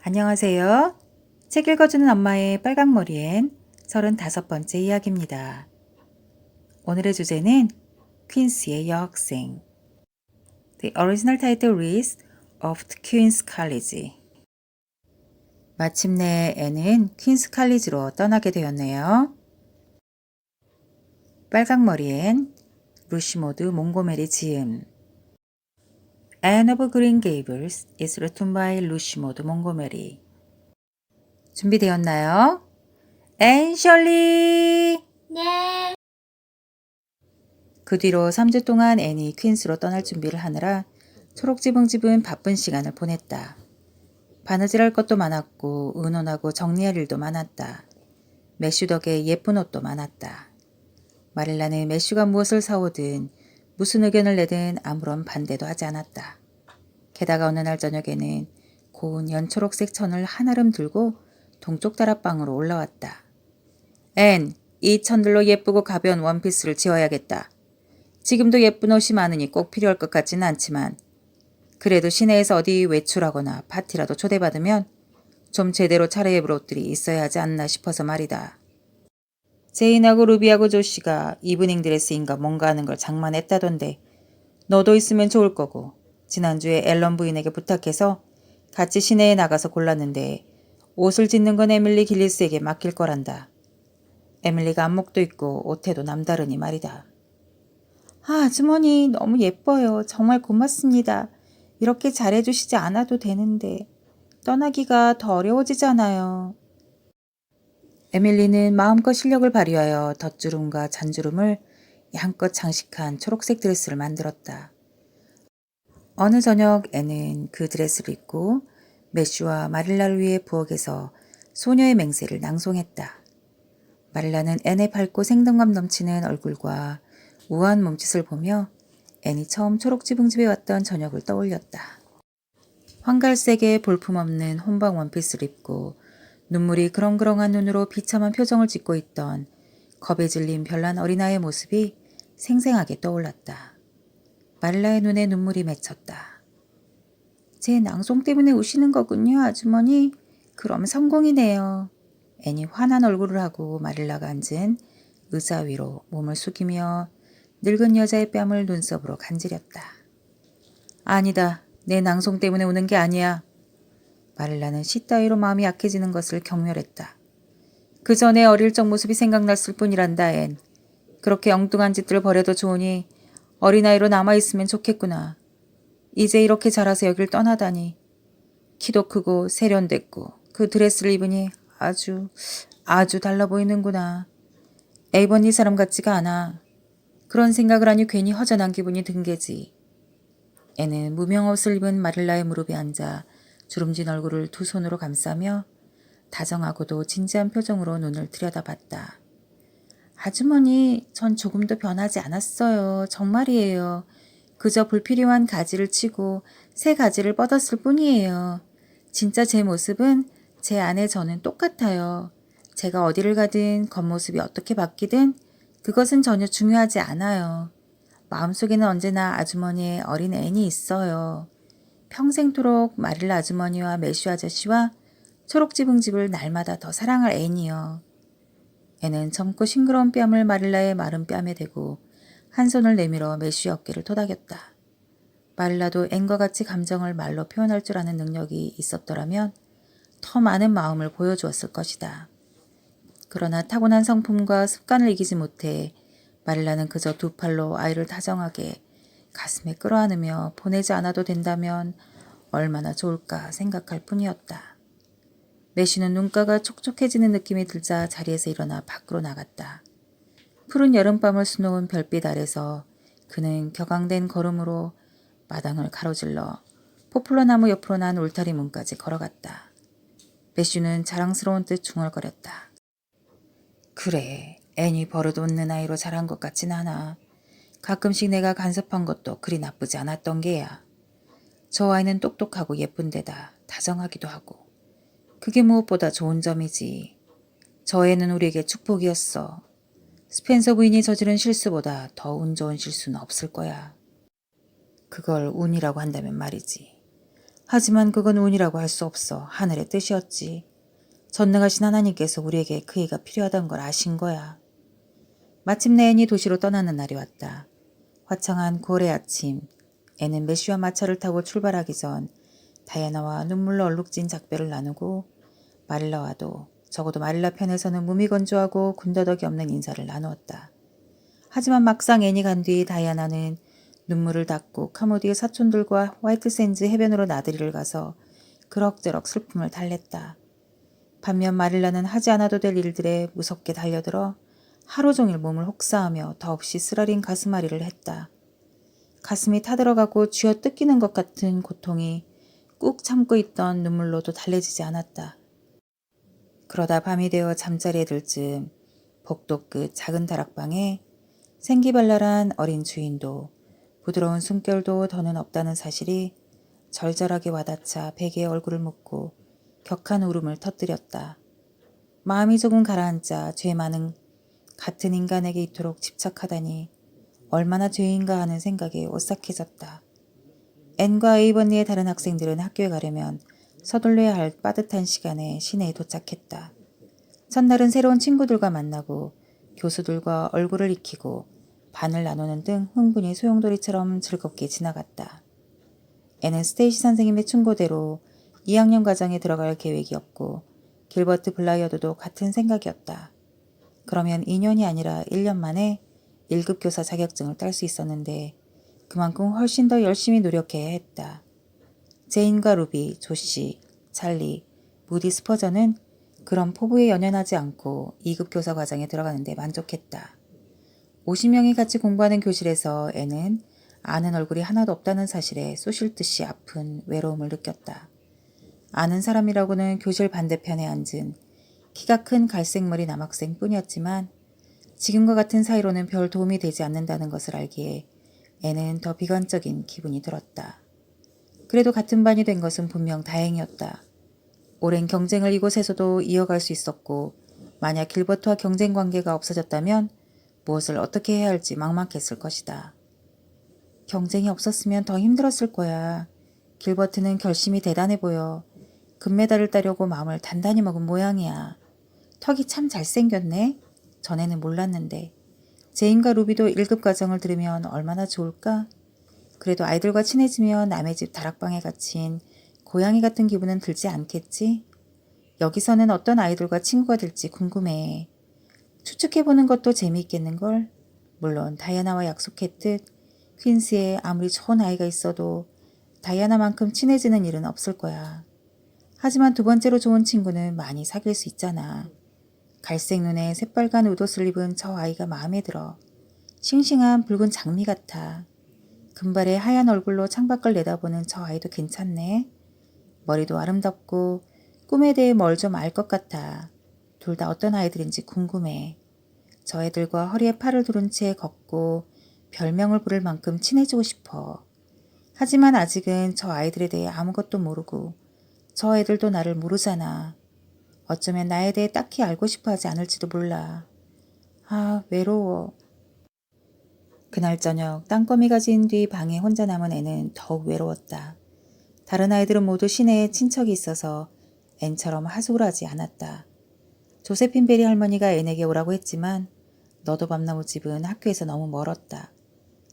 안녕하세요. 책 읽어주는 엄마의 빨강머리엔 35번째 이야기입니다. 오늘의 주제는 퀸스의 여학생. The original title is of the Queen's College. 마침내 앤은 퀸스 칼리지로 떠나게 되었네요. 빨강머리엔 루시모드 몽고메리 지음. Anne of Green Gables is written by 루시모드 몽고메리. 준비되었나요? 앤 셜리! 네. 그 뒤로 3주 동안 앤이 퀸스로 떠날 준비를 하느라 초록지붕집은 바쁜 시간을 보냈다. 바느질할 것도 많았고 의논하고 정리할 일도 많았다. 매슈 덕에 예쁜 옷도 많았다. 마릴라는 매슈가 무엇을 사오든 무슨 의견을 내든 아무런 반대도 하지 않았다. 게다가 어느 날 저녁에는 고운 연초록색 천을 한아름 들고 동쪽 다락방으로 올라왔다. 앤, 이 천들로 예쁘고 가벼운 원피스를 지어야겠다. 지금도 예쁜 옷이 많으니 꼭 필요할 것 같지는 않지만 그래도 시내에서 어디 외출하거나 파티라도 초대받으면 좀 제대로 차려입을 옷들이 있어야 하지 않나 싶어서 말이다. 제인하고 루비하고 조씨가 이브닝 드레스인가 뭔가 하는 걸 장만했다던데 너도 있으면 좋을 거고 지난주에 앨런 부인에게 부탁해서 같이 시내에 나가서 골랐는데 옷을 짓는 건 에밀리 길리스에게 맡길 거란다. 에밀리가 안목도 있고 옷태도 남다르니 말이다. 아주머니 너무 예뻐요. 정말 고맙습니다. 이렇게 잘해주시지 않아도 되는데 떠나기가 더 어려워지잖아요. 에밀리는 마음껏 실력을 발휘하여 덧주름과 잔주름을 양껏 장식한 초록색 드레스를 만들었다. 어느 저녁 앤은 그 드레스를 입고 매슈와 마릴라를 위해 부엌에서 소녀의 맹세를 낭송했다. 마릴라는 앤의 밝고 생동감 넘치는 얼굴과 우아한 몸짓을 보며 앤이 처음 초록지붕집에 왔던 저녁을 떠올렸다. 황갈색의 볼품없는 혼방 원피스를 입고 눈물이 그렁그렁한 눈으로 비참한 표정을 짓고 있던 겁에 질린 별난 어린아이의 모습이 생생하게 떠올랐다. 마릴라의 눈에 눈물이 맺혔다. 제 낭송 때문에 우시는 거군요, 아주머니. 그럼 성공이네요. 앤이 환한 얼굴을 하고 마릴라가 앉은 의자 위로 몸을 숙이며 늙은 여자의 뺨을 눈썹으로 간지렸다. 아니다. 내 낭송 때문에 우는 게 아니야. 마릴라는 시 따위로 마음이 약해지는 것을 경멸했다. 그 전에 어릴 적 모습이 생각났을 뿐이란다, 앤. 그렇게 엉뚱한 짓들을 벌여도 좋으니 어린아이로 남아있으면 좋겠구나. 이제 이렇게 자라서 여길 떠나다니. 키도 크고 세련됐고 그 드레스를 입으니 아주 달라 보이는구나. 에이번 이 사람 같지가 않아. 그런 생각을 하니 괜히 허전한 기분이 든 게지. 애는 무명 옷을 입은 마릴라의 무릎에 앉아 주름진 얼굴을 두 손으로 감싸며 다정하고도 진지한 표정으로 눈을 들여다봤다. 아주머니, 전 조금도 변하지 않았어요. 정말이에요. 그저 불필요한 가지를 치고 새 가지를 뻗었을 뿐이에요. 진짜 제 모습은 제 안에 저는 똑같아요. 제가 어디를 가든 겉모습이 어떻게 바뀌든 그것은 전혀 중요하지 않아요. 마음속에는 언제나 아주머니의 어린 앤이 있어요. 평생토록 마릴라 아주머니와 매슈 아저씨와 초록지붕집을 날마다 더 사랑할 앤이요. 앤은 젊고 싱그러운 뺨을 마릴라의 마른 뺨에 대고 한 손을 내밀어 매슈의 어깨를 토닥였다. 마릴라도 앤과 같이 감정을 말로 표현할 줄 아는 능력이 있었더라면 더 많은 마음을 보여주었을 것이다. 그러나 타고난 성품과 습관을 이기지 못해 마릴라는 그저 두 팔로 아이를 다정하게 가슴에 끌어안으며 보내지 않아도 된다면 얼마나 좋을까 생각할 뿐이었다. 매슈는 눈가가 촉촉해지는 느낌이 들자 자리에서 일어나 밖으로 나갔다. 푸른 여름밤을 수놓은 별빛 아래서 그는 격앙된 걸음으로 마당을 가로질러 포플러 나무 옆으로 난 울타리 문까지 걸어갔다. 매슈는 자랑스러운 듯 중얼거렸다. 그래, 앤이 버릇없는 아이로 자란 것 같진 않아. 가끔씩 내가 간섭한 것도 그리 나쁘지 않았던 게야. 저 아이는 똑똑하고 예쁜 데다 다정하기도 하고. 그게 무엇보다 좋은 점이지. 저 애는 우리에게 축복이었어. 스펜서 부인이 저지른 실수보다 더 운 좋은 실수는 없을 거야. 그걸 운이라고 한다면 말이지. 하지만 그건 운이라고 할 수 없어. 하늘의 뜻이었지. 전능하신 하나님께서 우리에게 그 애가 필요하다는 걸 아신 거야. 마침내 앤이 도시로 떠나는 날이 왔다. 화창한 9월의 아침, 앤은 메쉬와 마차를 타고 출발하기 전 다이애나와 눈물로 얼룩진 작별을 나누고 마릴라와도 적어도 마릴라 편에서는 무미건조하고 군더더기 없는 인사를 나누었다. 하지만 막상 앤이 간 뒤 다이애나는 눈물을 닦고 카모디의 사촌들과 화이트샌즈 해변으로 나들이를 가서 그럭저럭 슬픔을 달랬다. 반면 마릴라는 하지 않아도 될 일들에 무섭게 달려들어 하루 종일 몸을 혹사하며 더없이 쓰라린 가슴앓이를 했다. 가슴이 타들어가고 쥐어 뜯기는 것 같은 고통이 꾹 참고 있던 눈물로도 달래지지 않았다. 그러다 밤이 되어 잠자리에 들 즈음 복도 끝 작은 다락방에 생기발랄한 어린 주인도 부드러운 숨결도 더는 없다는 사실이 절절하게 와닿자 베개에 얼굴을 묻고 격한 울음을 터뜨렸다. 마음이 조금 가라앉자 죄 많은 같은 인간에게 이토록 집착하다니 얼마나 죄인가 하는 생각에 오싹해졌다. 앤과 에이버니의 다른 학생들은 학교에 가려면 서둘러야 할 빠듯한 시간에 시내에 도착했다. 첫날은 새로운 친구들과 만나고 교수들과 얼굴을 익히고 반을 나누는 등 흥분이 소용돌이처럼 즐겁게 지나갔다. 앤은 스테이시 선생님의 충고대로 2학년 과정에 들어갈 계획이었고 길버트 블라이어드도 같은 생각이었다. 그러면 2년이 아니라 1년 만에 1급 교사 자격증을 딸 수 있었는데 그만큼 훨씬 더 열심히 노력해야 했다. 제인과 루비, 조시, 찰리, 무디 스퍼저는 그런 포부에 연연하지 않고 2급 교사 과정에 들어가는데 만족했다. 50명이 같이 공부하는 교실에서 애는 아는 얼굴이 하나도 없다는 사실에 쑤실 듯이 아픈 외로움을 느꼈다. 아는 사람이라고는 교실 반대편에 앉은 키가 큰 갈색머리 남학생 뿐이었지만 지금과 같은 사이로는 별 도움이 되지 않는다는 것을 알기에 애는 더 비관적인 기분이 들었다. 그래도 같은 반이 된 것은 분명 다행이었다. 오랜 경쟁을 이곳에서도 이어갈 수 있었고 만약 길버트와 경쟁 관계가 없어졌다면 무엇을 어떻게 해야 할지 막막했을 것이다. 경쟁이 없었으면 더 힘들었을 거야. 길버트는 결심이 대단해 보여. 금메달을 따려고 마음을 단단히 먹은 모양이야. 턱이 참 잘생겼네. 전에는 몰랐는데. 제인과 루비도 1급 과정을 들으면 얼마나 좋을까? 그래도 아이들과 친해지면 남의 집 다락방에 갇힌 고양이 같은 기분은 들지 않겠지? 여기서는 어떤 아이들과 친구가 될지 궁금해. 추측해보는 것도 재미있겠는걸? 물론 다이아나와 약속했듯 퀸스에 아무리 좋은 아이가 있어도 다이아나만큼 친해지는 일은 없을 거야. 하지만 두 번째로 좋은 친구는 많이 사귈 수 있잖아. 갈색 눈에 새빨간 웃옷을 입은 저 아이가 마음에 들어. 싱싱한 붉은 장미 같아. 금발의 하얀 얼굴로 창밖을 내다보는 저 아이도 괜찮네. 머리도 아름답고 꿈에 대해 뭘 좀 알 것 같아. 둘 다 어떤 아이들인지 궁금해. 저 애들과 허리에 팔을 두른 채 걷고 별명을 부를 만큼 친해지고 싶어. 하지만 아직은 저 아이들에 대해 아무것도 모르고 저 애들도 나를 모르잖아. 어쩌면 나에 대해 딱히 알고 싶어 하지 않을지도 몰라. 아, 외로워. 그날 저녁 땅거미가 진 뒤 방에 혼자 남은 애는 더욱 외로웠다. 다른 아이들은 모두 시내에 친척이 있어서 앤처럼 하숙을 하지 않았다. 조세핀 베리 할머니가 앤에게 오라고 했지만 너도 밤나무 집은 학교에서 너무 멀었다.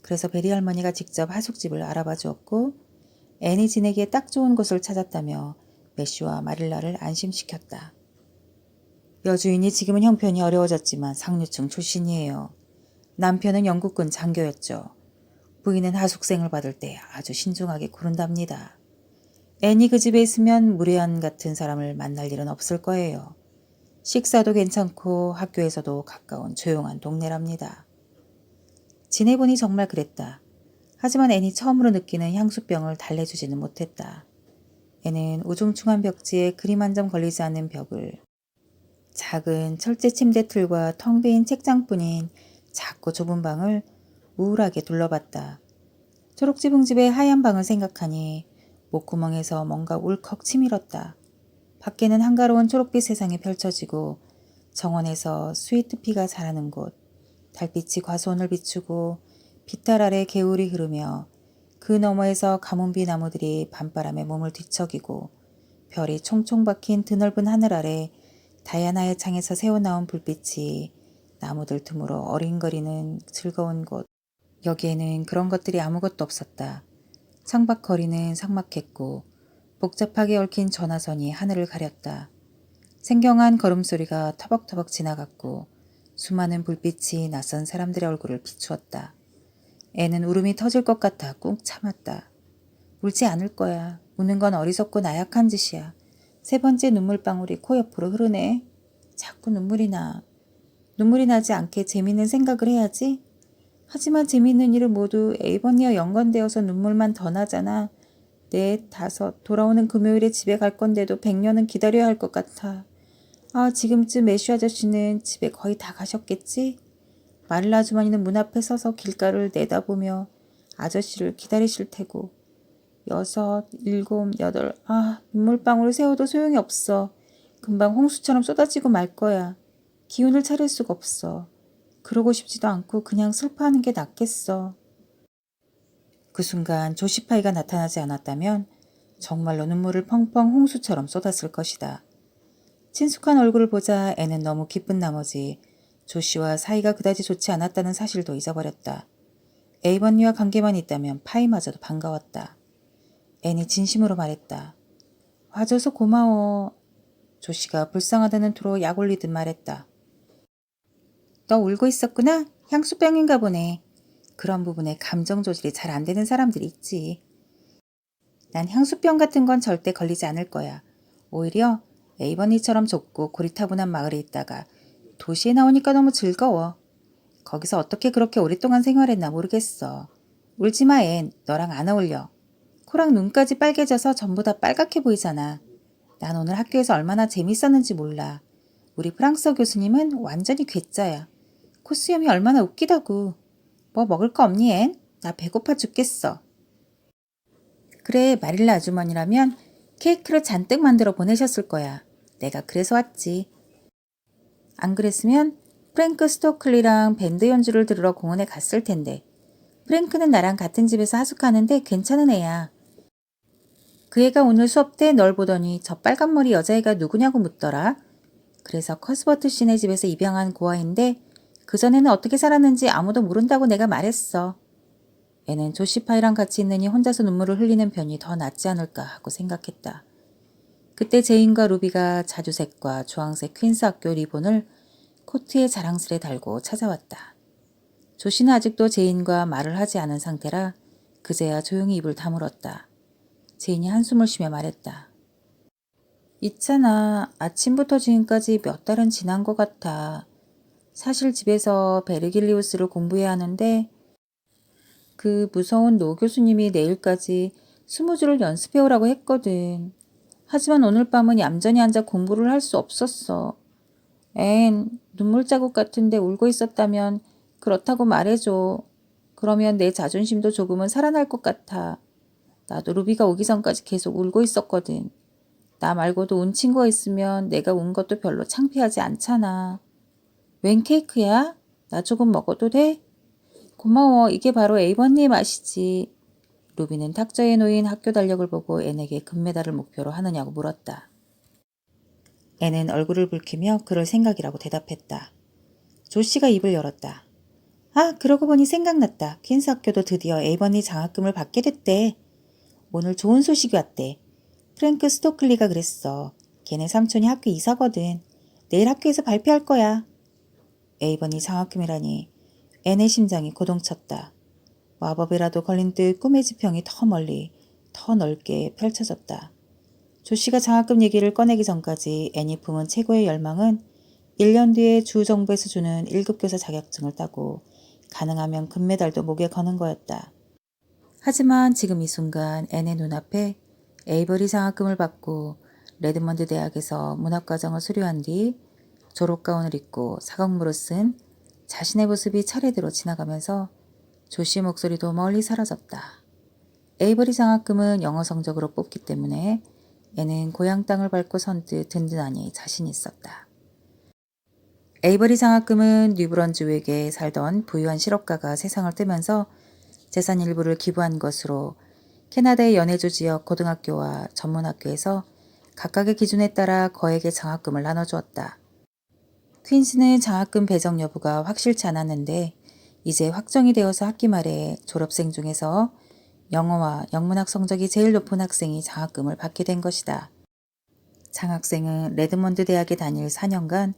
그래서 베리 할머니가 직접 하숙집을 알아봐 주었고 앤이 지내기에 딱 좋은 곳을 찾았다며 매슈와 마릴라를 안심시켰다. 여주인이 지금은 형편이 어려워졌지만 상류층 출신이에요. 남편은 영국군 장교였죠. 부인은 하숙생을 받을 때 아주 신중하게 고른답니다. 앤이 그 집에 있으면 무례한 같은 사람을 만날 일은 없을 거예요. 식사도 괜찮고 학교에서도 가까운 조용한 동네랍니다. 지내보니 정말 그랬다. 하지만 앤이 처음으로 느끼는 향수병을 달래주지는 못했다. 앤은 우중충한 벽지에 그림 한 점 걸리지 않는 벽을 작은 철제 침대 틀과 텅 비인 책장뿐인 작고 좁은 방을 우울하게 둘러봤다. 초록지붕집의 하얀 방을 생각하니 목구멍에서 뭔가 울컥 치밀었다. 밖에는 한가로운 초록빛 세상이 펼쳐지고 정원에서 스위트피가 자라는 곳, 달빛이 과수원을 비추고 빛달 아래 개울이 흐르며 그 너머에서 가뭄비 나무들이 밤바람에 몸을 뒤척이고 별이 총총 박힌 드넓은 하늘 아래 다이아나의 창에서 새어나온 불빛이 나무들 틈으로 어린거리는 즐거운 곳. 여기에는 그런 것들이 아무것도 없었다. 창밖 거리는 삭막했고 복잡하게 얽힌 전화선이 하늘을 가렸다. 생경한 걸음소리가 터벅터벅 지나갔고 수많은 불빛이 낯선 사람들의 얼굴을 비추었다. 애는 울음이 터질 것 같아 꾹 참았다. 울지 않을 거야. 우는 건 어리석고 나약한 짓이야. 세 번째 눈물방울이 코 옆으로 흐르네. 자꾸 눈물이 나. 눈물이 나지 않게 재밌는 생각을 해야지. 하지만 재밌는 일은 모두 에이버니와 연관되어서 눈물만 더 나잖아. 넷, 다섯, 돌아오는 금요일에 집에 갈 건데도 100년은 기다려야 할 것 같아. 아, 지금쯤 매슈 아저씨는 집에 거의 다 가셨겠지? 마릴라 아주머니는 문 앞에 서서 길가를 내다보며 아저씨를 기다리실 테고. 여섯, 일곱, 여덟, 눈물방울 세워도 소용이 없어. 금방 홍수처럼 쏟아지고 말 거야. 기운을 차릴 수가 없어. 그러고 싶지도 않고 그냥 슬퍼하는 게 낫겠어. 그 순간 조시파이가 나타나지 않았다면 정말로 눈물을 펑펑 홍수처럼 쏟았을 것이다. 친숙한 얼굴을 보자 애는 너무 기쁜 나머지 조씨와 사이가 그다지 좋지 않았다는 사실도 잊어버렸다. 에이번니와 관계만 있다면 파이마저도 반가웠다. 애니 진심으로 말했다. 와줘서 고마워. 조씨가 불쌍하다는 투로 약 올리듯 말했다. 너 울고 있었구나? 향수병인가 보네. 그런 부분에 감정 조절이 잘 안 되는 사람들이 있지. 난 향수병 같은 건 절대 걸리지 않을 거야. 오히려 에이버니처럼 좁고 고리타분한 마을에 있다가 도시에 나오니까 너무 즐거워. 거기서 어떻게 그렇게 오랫동안 생활했나 모르겠어. 울지마 앤. 너랑 안 어울려. 코랑 눈까지 빨개져서 전부 다 빨갛게 보이잖아. 난 오늘 학교에서 얼마나 재밌었는지 몰라. 우리 프랑스어 교수님은 완전히 괴짜야. 코수염이 얼마나 웃기다고. 뭐 먹을 거 없니 앤? 나 배고파 죽겠어. 그래, 마릴라 아주머니라면 케이크를 잔뜩 만들어 보내셨을 거야. 내가 그래서 왔지. 안 그랬으면 프랭크 스토클리랑 밴드 연주를 들으러 공원에 갔을 텐데. 프랭크는 나랑 같은 집에서 하숙하는데 괜찮은 애야. 그 애가 오늘 수업 때 널 보더니 저 빨간머리 여자애가 누구냐고 묻더라. 그래서 커스버트 씨네 집에서 입양한 고아인데 그전에는 어떻게 살았는지 아무도 모른다고 내가 말했어. 애는 조시파이랑 같이 있느니 혼자서 눈물을 흘리는 편이 더 낫지 않을까 하고 생각했다. 그때 제인과 루비가 자주색과 주황색 퀸스 학교 리본을 코트에 자랑스레 달고 찾아왔다. 조씨는 아직도 제인과 말을 하지 않은 상태라 그제야 조용히 입을 다물었다. 제인이 한숨을 쉬며 말했다. 있잖아. 아침부터 지금까지 몇 달은 지난 것 같아. 사실 집에서 베르길리우스를 공부해야 하는데 그 무서운 노 교수님이 내일까지 20줄을 연습해오라고 했거든. 하지만 오늘 밤은 얌전히 앉아 공부를 할 수 없었어. 눈물 자국 같은데 울고 있었다면 그렇다고 말해줘. 그러면 내 자존심도 조금은 살아날 것 같아. 나도 루비가 오기 전까지 계속 울고 있었거든. 나 말고도 운 친구가 있으면 내가 운 것도 별로 창피하지 않잖아. 웬 케이크야? 나 조금 먹어도 돼? 고마워. 이게 바로 에이번니의 맛이지. 루비는 탁자에 놓인 학교 달력을 보고 앤에게 금메달을 목표로 하느냐고 물었다. 앤은 얼굴을 붉히며 그럴 생각이라고 대답했다. 조씨가 입을 열었다. 아, 그러고 보니 생각났다. 퀸스 학교도 드디어 에이번니 장학금을 받게 됐대. 오늘 좋은 소식이 왔대. 프랭크 스토클리가 그랬어. 걔네 삼촌이 학교 이사거든. 내일 학교에서 발표할 거야. 에이번이 장학금이라니. 앤의 심장이 고동쳤다. 마법이라도 걸린 듯 꿈의 지평이 더 멀리, 더 넓게 펼쳐졌다. 조씨가 장학금 얘기를 꺼내기 전까지 앤이 품은 최고의 열망은 1년 뒤에 주 정부에서 주는 1급 교사 자격증을 따고 가능하면 금메달도 목에 거는 거였다. 하지만 지금 이 순간 앤의 눈앞에 에이버리 장학금을 받고 레드먼드 대학에서 문학과정을 수료한 뒤 졸업가운을 입고 사각무를 쓴 자신의 모습이 차례대로 지나가면서 조씨 목소리도 멀리 사라졌다. 에이버리 장학금은 영어 성적으로 뽑기 때문에 애는 고향 땅을 밟고 선듯 든든하니 자신이 있었다. 에이버리 장학금은 뉴브런즈윅에 살던 부유한 실업가가 세상을 뜨면서 재산 일부를 기부한 것으로 캐나다의 연해주 지역 고등학교와 전문학교에서 각각의 기준에 따라 거액의 장학금을 나눠주었다. 퀸스는 장학금 배정 여부가 확실치 않았는데 이제 확정이 되어서 학기 말에 졸업생 중에서 영어와 영문학 성적이 제일 높은 학생이 장학금을 받게 된 것이다. 장학생은 레드몬드 대학에 다닐 4년간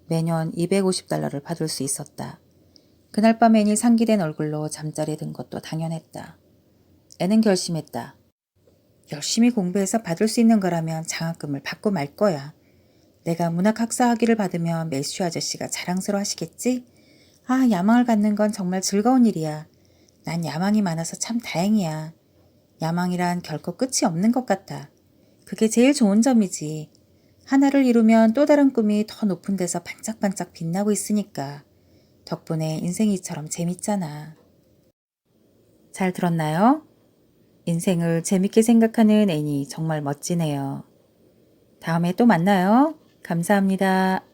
매년 $250를 받을 수 있었다. 그날 밤 앤이 상기된 얼굴로 잠자리에 든 것도 당연했다. 앤은 결심했다. 열심히 공부해서 받을 수 있는 거라면 장학금을 받고 말 거야. 내가 문학학사 학위를 받으면 매슈 아저씨가 자랑스러워 하시겠지? 아, 야망을 갖는 건 정말 즐거운 일이야. 난 야망이 많아서 참 다행이야. 야망이란 결코 끝이 없는 것 같아. 그게 제일 좋은 점이지. 하나를 이루면 또 다른 꿈이 더 높은 데서 반짝반짝 빛나고 있으니까. 덕분에 인생이 이처럼 재밌잖아. 잘 들었나요? 인생을 재밌게 생각하는 앤이 정말 멋지네요. 다음에 또 만나요. 감사합니다.